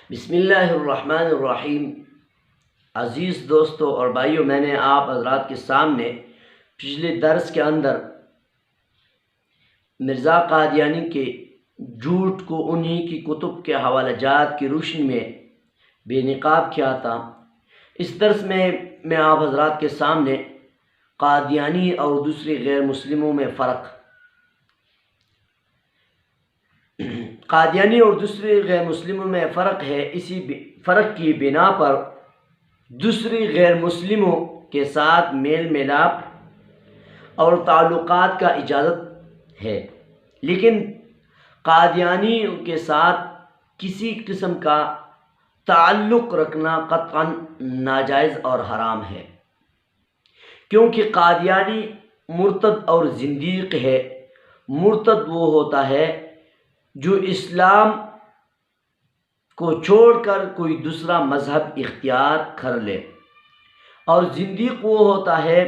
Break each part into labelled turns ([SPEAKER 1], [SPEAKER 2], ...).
[SPEAKER 1] بسم اللہ الرحمن الرحیم۔ عزیز دوستوں اور بھائیوں، میں نے آپ حضرات کے سامنے پچھلے درس کے اندر مرزا قادیانی کے جھوٹ کو انہی کی کتب کے حوالہ جات کی روشنی میں بے نقاب کیا تھا۔ اس درس میں آپ حضرات کے سامنے قادیانی اور دوسرے غیر مسلموں میں قادیانی اور دوسرے غیر مسلموں میں فرق ہے۔ اسی فرق کی بنا پر دوسری غیر مسلموں کے ساتھ میل ملاپ اور تعلقات کا اجازت ہے، لیکن قادیانی کے ساتھ کسی قسم کا تعلق رکھنا قطعاً ناجائز اور حرام ہے، کیونکہ قادیانی مرتد اور زندیق ہے۔ مرتد وہ ہوتا ہے جو اسلام کو چھوڑ کر کوئی دوسرا مذہب اختیار کر لے، اور زندیق وہ ہوتا ہے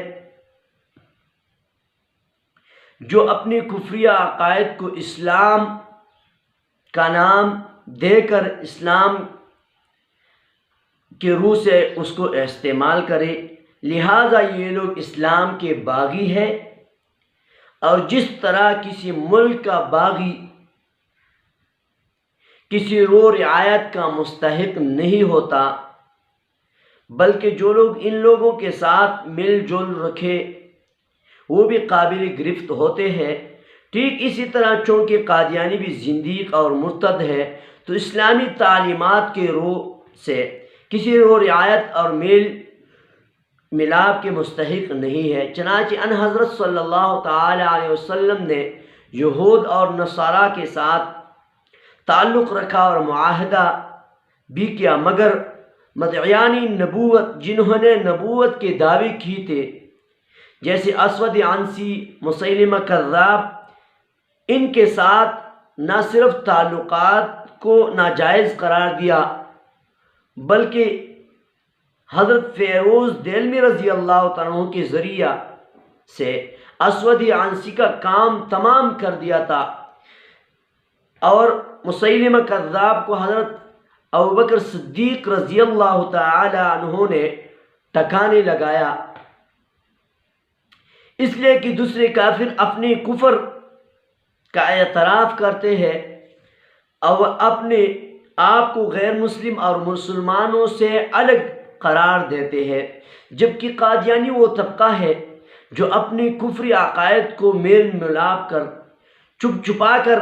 [SPEAKER 1] جو اپنے کفریہ عقائد کو اسلام کا نام دے کر اسلام کے روح سے اس کو استعمال کرے۔ لہٰذا یہ لوگ اسلام کے باغی ہیں، اور جس طرح کسی ملک کا باغی کسی رو رعایت کا مستحق نہیں ہوتا، بلکہ جو لوگ ان لوگوں کے ساتھ مل جل رکھے وہ بھی قابل گرفت ہوتے ہیں، ٹھیک اسی طرح چونکہ قادیانی بھی زندیق اور مرتد ہے تو اسلامی تعلیمات کے رو سے کسی رو رعایت اور میل ملاپ کے مستحق نہیں ہے۔ چنانچہ ان حضرت صلی اللہ تعالی علیہ وسلم نے یہود اور نصارہ کے ساتھ تعلق رکھا اور معاہدہ بھی کیا، مگر مدعیانی نبوت جنہوں نے نبوت کے دعوے کیے تھے جیسے اسود عنسی، مسیلمہ کذاب، ان کے ساتھ نہ صرف تعلقات کو ناجائز قرار دیا بلکہ حضرت فیروز دہلوی رضی اللہ تعالیٰ عنہ کے ذریعہ سے اسود عنسی کا کام تمام کر دیا تھا، اور مسیلمہ کذاب کو حضرت ابوبکر صدیق رضی اللہ تعالی عنہ نے ٹھکانے لگایا، اس لیے کہ دوسرے کافر اپنے کفر کا اعتراف کرتے ہیں اور اپنے آپ کو غیر مسلم اور مسلمانوں سے الگ قرار دیتے ہیں، جبکہ قادیانی وہ طبقہ ہے جو اپنے کفری عقائد کو میل ملاپ کر چھپا کر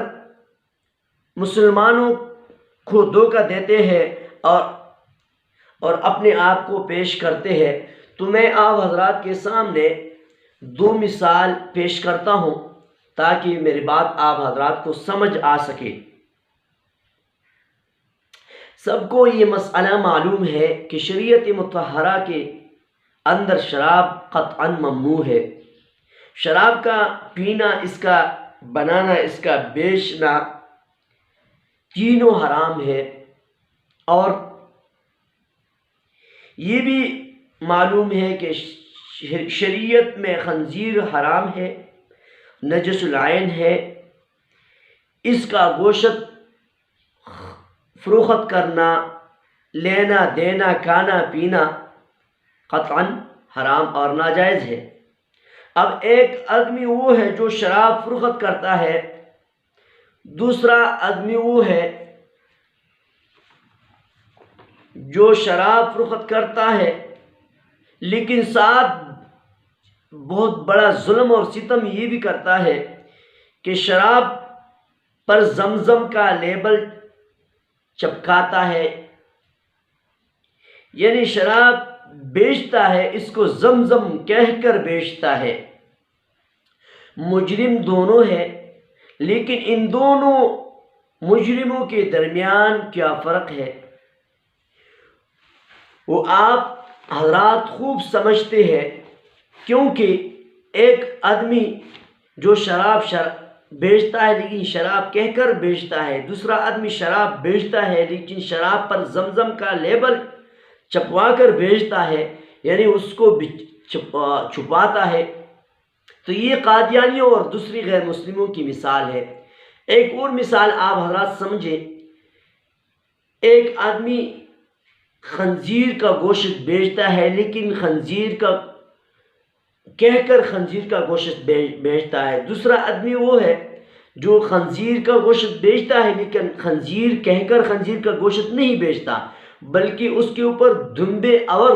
[SPEAKER 1] مسلمانوں کو دھوکہ دیتے ہیں اور اپنے آپ کو پیش کرتے ہیں۔ تو میں آپ حضرات کے سامنے دو مثال پیش کرتا ہوں تاکہ میری بات آپ حضرات کو سمجھ آ سکے۔ سب کو یہ مسئلہ معلوم ہے کہ شریعت مطہرہ کے اندر شراب قطعاً ممنوع ہے۔ شراب کا پینا، اس کا بنانا، اس کا بیچنا تینوں حرام ہے، اور یہ بھی معلوم ہے کہ شریعت میں خنزیر حرام ہے، نجس العین ہے، اس کا گوشت فروخت کرنا، لینا دینا، کھانا پینا قطعاً حرام اور ناجائز ہے۔ اب ایک آدمی وہ ہے جو شراب فروخت کرتا ہے، دوسرا آدمی وہ ہے جو شراب فروخت کرتا ہے لیکن ساتھ بہت بڑا ظلم اور ستم یہ بھی کرتا ہے کہ شراب پر زمزم کا لیبل چپکاتا ہے، یعنی شراب بیچتا ہے، اس کو زمزم کہہ کر بیچتا ہے۔ مجرم دونوں ہیں، لیکن ان دونوں مجرموں کے درمیان کیا فرق ہے وہ آپ حضرات خوب سمجھتے ہیں، کیونکہ ایک آدمی جو شراب بیچتا ہے لیکن شراب کہہ کر بیچتا ہے، دوسرا آدمی شراب بیچتا ہے لیکن شراب پر زمزم کا لیبل چپوا کر بیچتا ہے، یعنی اس کو چھپاتا ہے۔ تو یہ قادیانیوں اور دوسری غیر مسلموں کی مثال ہے۔ ایک اور مثال آپ حضرات سمجھیں ایک آدمی خنزیر کا گوشت بیچتا ہے، لیکن خنزیر کا کہہ کر خنزیر کا گوشت بیچتا ہے۔ دوسرا آدمی وہ ہے جو خنزیر کا گوشت بیچتا ہے، لیکن خنزیر کہہ کر خنزیر کا گوشت نہیں بیچتا، بلکہ اس کے اوپر دمبے اور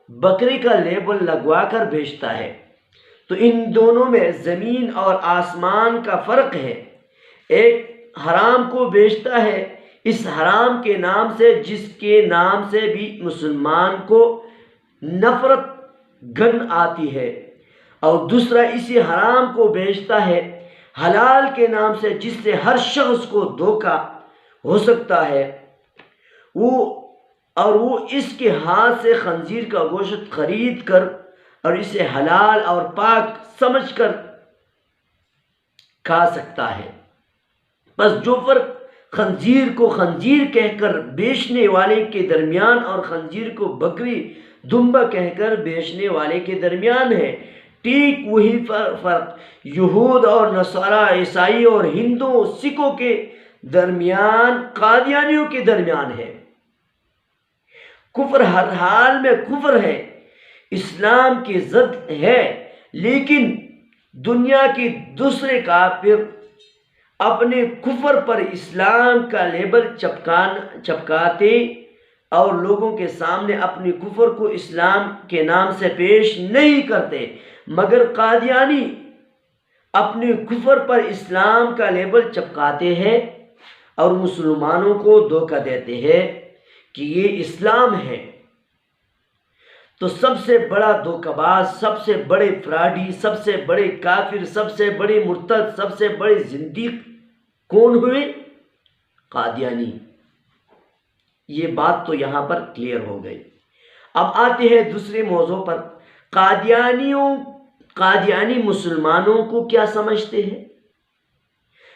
[SPEAKER 1] بکری کا لیبل لگوا کر بیچتا ہے۔ تو ان دونوں میں زمین اور آسمان کا فرق ہے۔ ایک حرام کو بیچتا ہے اس حرام کے نام سے، جس کے نام سے بھی مسلمان کو نفرت گن آتی ہے، اور دوسرا اسی حرام کو بیچتا ہے حلال کے نام سے، جس سے ہر شخص کو دھوکہ ہو سکتا ہے، وہ اس کے ہاتھ سے خنزیر کا گوشت خرید کر اور اسے حلال اور پاک سمجھ کر کھا سکتا ہے۔ بس جو فرق خنزیر کو خنزیر کہہ کر بیچنے والے کے درمیان اور خنزیر کو بکری دمبا کہہ کر بیچنے والے کے درمیان ہے، ٹھیک وہی فرق یہود اور نصارہ، عیسائی اور ہندو سکھوں کے درمیان، قادیانیوں کے درمیان ہے۔ کفر ہر حال میں کفر ہے، اسلام کی ضد ہے، لیکن دنیا کے دوسرے کافر اپنے کفر پر اسلام کا لیبل چپکاتے اور لوگوں کے سامنے اپنے کفر کو اسلام کے نام سے پیش نہیں کرتے، مگر قادیانی اپنے کفر پر اسلام کا لیبل چپکاتے ہیں اور مسلمانوں کو دھوکہ دیتے ہیں کہ یہ اسلام ہے۔ تو سب سے بڑا دھوکہ باز، سب سے بڑے فراڈی، سب سے بڑے کافر، سب سے بڑے مرتد، سب سے بڑے زندیق کون ہوئے؟ قادیانی۔ یہ بات تو یہاں پر کلیئر ہو گئی۔ اب آتے ہیں دوسرے موضوع پر۔ قادیانی مسلمانوں کو کیا سمجھتے ہیں؟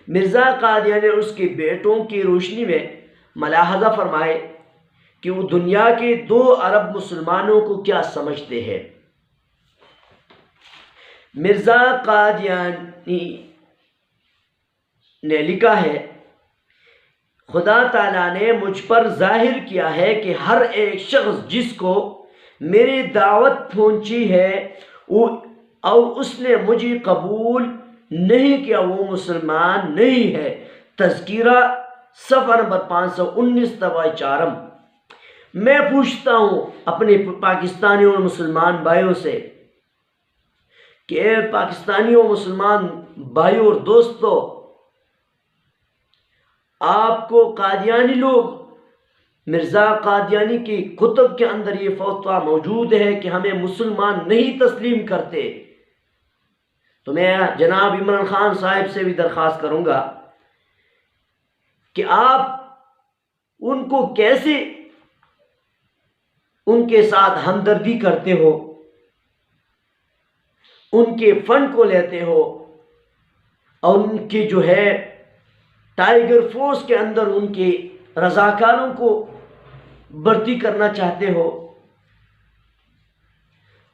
[SPEAKER 1] مرزا قادیانی اور اس کے بیٹوں کی روشنی میں ملاحظہ فرمائے کہ وہ دنیا کے 2 ارب مسلمانوں کو کیا سمجھتے ہیں۔ مرزا قادیانی نے لکھا ہے، خدا تعالیٰ نے مجھ پر ظاہر کیا ہے کہ ہر ایک شخص جس کو میری دعوت پہنچی ہے اور اس نے مجھے قبول نہیں کیا، وہ مسلمان نہیں ہے۔ تذکرہ صفحہ نمبر 519 طبع 4۔ میں پوچھتا ہوں اپنے پاکستانی اور مسلمان بھائیوں سے کہ اے پاکستانیوں، مسلمان بھائیوں اور دوستوں، آپ کو قادیانی لوگ، مرزا قادیانی کی کتب کے اندر یہ فتویٰ موجود ہے کہ ہمیں مسلمان نہیں تسلیم کرتے، تو میں جناب عمران خان صاحب سے بھی درخواست کروں گا کہ آپ ان کو کیسے ان کے ساتھ ہمدردی کرتے ہو، ان کے فنڈ کو لیتے ہو اور ان کی جو ہے ٹائیگر فورس کے اندر ان کے رضاکاروں کو بھرتی کرنا چاہتے ہو،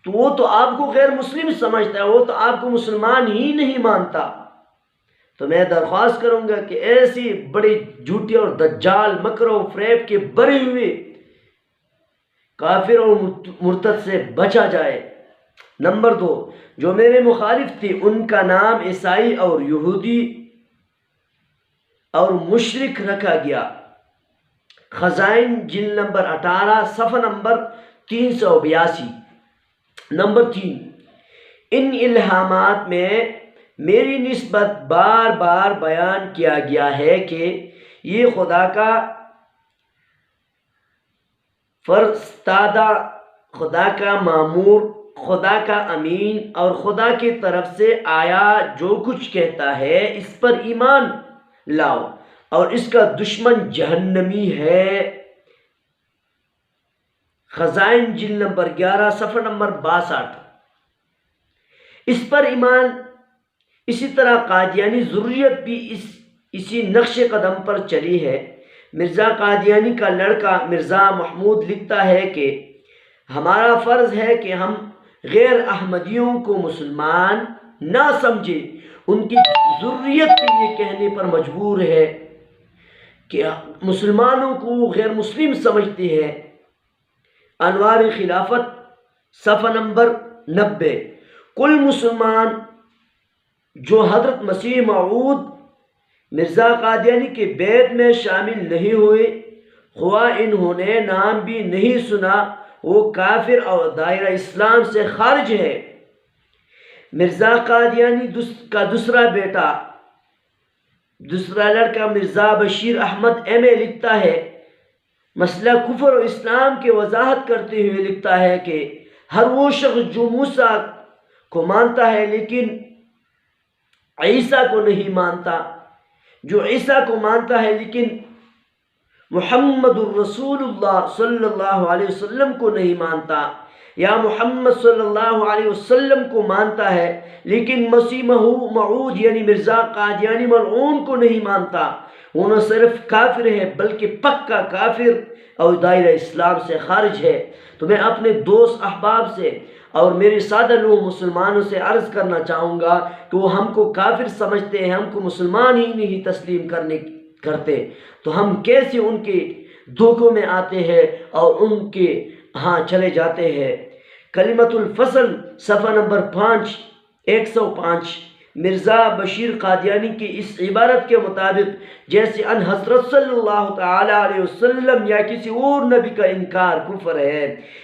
[SPEAKER 1] تو وہ تو آپ کو غیر مسلم سمجھتا ہے، وہ تو آپ کو مسلمان ہی نہیں مانتا۔ تو میں درخواست کروں گا کہ ایسی بڑی جھوٹی اور دجال مکر و فریب کے بھرے ہوئے کافر اور مرتد سے بچا جائے۔ نمبر 2، جو میرے مخالف تھے ان کا نام عیسائی اور یہودی اور مشرک رکھا گیا۔ خزائن جلد نمبر 18 صفحہ نمبر 382۔ نمبر 3، ان الہامات میں میری نسبت بار بار بیان کیا گیا ہے کہ یہ خدا کا فرستادہ، خدا کا مامور، خدا کا امین اور خدا کی طرف سے آیا جو کچھ کہتا ہے اس پر ایمان لاؤ، اور اس کا دشمن جہنمی ہے۔ خزائن جلد نمبر 11 صفحہ نمبر 62۔ اس پر ایمان۔ اسی طرح قادیانی ضروریت بھی اسی نقش قدم پر چلی ہے۔ مرزا قادیانی کا لڑکا مرزا محمود لکھتا ہے کہ ہمارا فرض ہے کہ ہم غیر احمدیوں کو مسلمان نہ سمجھے، ان کی ضروریت کے یہ کہنے پر مجبور ہے کہ مسلمانوں کو غیر مسلم سمجھتی ہے۔ انوار خلافت صفحہ نمبر 90۔ کل مسلمان جو حضرت مسیح موعود مرزا قادیانی کے بیعت میں شامل نہیں ہوئے، خواہ انہوں نے نام بھی نہیں سنا، وہ کافر اور دائرہ اسلام سے خارج ہے۔ مرزا قادیانی کا دوسرا لڑکا مرزا بشیر احمد ایم اے لکھتا ہے، مسئلہ کفر و اسلام کی وضاحت کرتے ہوئے لکھتا ہے کہ ہر وہ شخص جو موسیٰ کو مانتا ہے لیکن عیسیٰ کو نہیں مانتا، جو عیسیٰ کو مانتا ہے لیکن محمد الرسول اللہ صلی اللہ علیہ وسلم کو نہیں مانتا، یا محمد صلی اللہ علیہ وسلم کو مانتا ہے لیکن مسیح موعود یعنی مرزا قادیانی ملعون کو نہیں مانتا، وہ نہ صرف کافر ہے بلکہ پکا کافر اور دائرہ اسلام سے خارج ہے۔ تو میں اپنے دوست احباب سے اور میرے سادہ لوگ مسلمانوں سے عرض کرنا چاہوں گا کہ وہ ہم کو کافر سمجھتے ہیں، ہم کو مسلمان ہی نہیں تسلیم کرتے، تو ہم کیسے ان کے دھوکوں میں آتے ہیں اور ان کے ہاں چلے جاتے ہیں۔ کلمۃ الفصل صفحہ نمبر 105۔ مرزا بشیر قادیانی کی اس عبارت کے مطابق جیسے ان حضرت صلی اللہ تعالی علیہ وسلم یا کسی اور نبی کا انکار کفر ہے،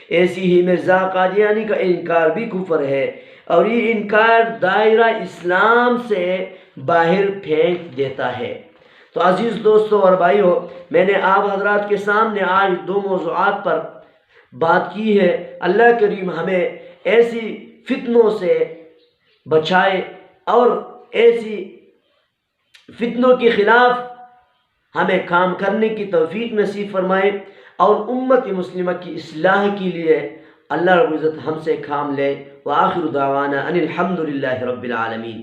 [SPEAKER 1] ایسی ہی مرزا قادیانی کا انکار بھی کفر ہے، اور یہ انکار دائرہ اسلام سے باہر پھینک دیتا ہے۔ تو عزیز دوستوں اور بھائیوں، میں نے آپ حضرات کے سامنے آج 2 موضوعات پر بات کی ہے۔ اللہ کریم ہمیں ایسی فتنوں سے بچائے اور ایسی فتنوں کے خلاف ہمیں کام کرنے کی توفیق نصیب فرمائے، اور امت مسلمہ کی اصلاح کے لیے اللہ رب العزت ہم سے کام لے۔ وآخر دعوانا ان الحمد للہ رب العالمین۔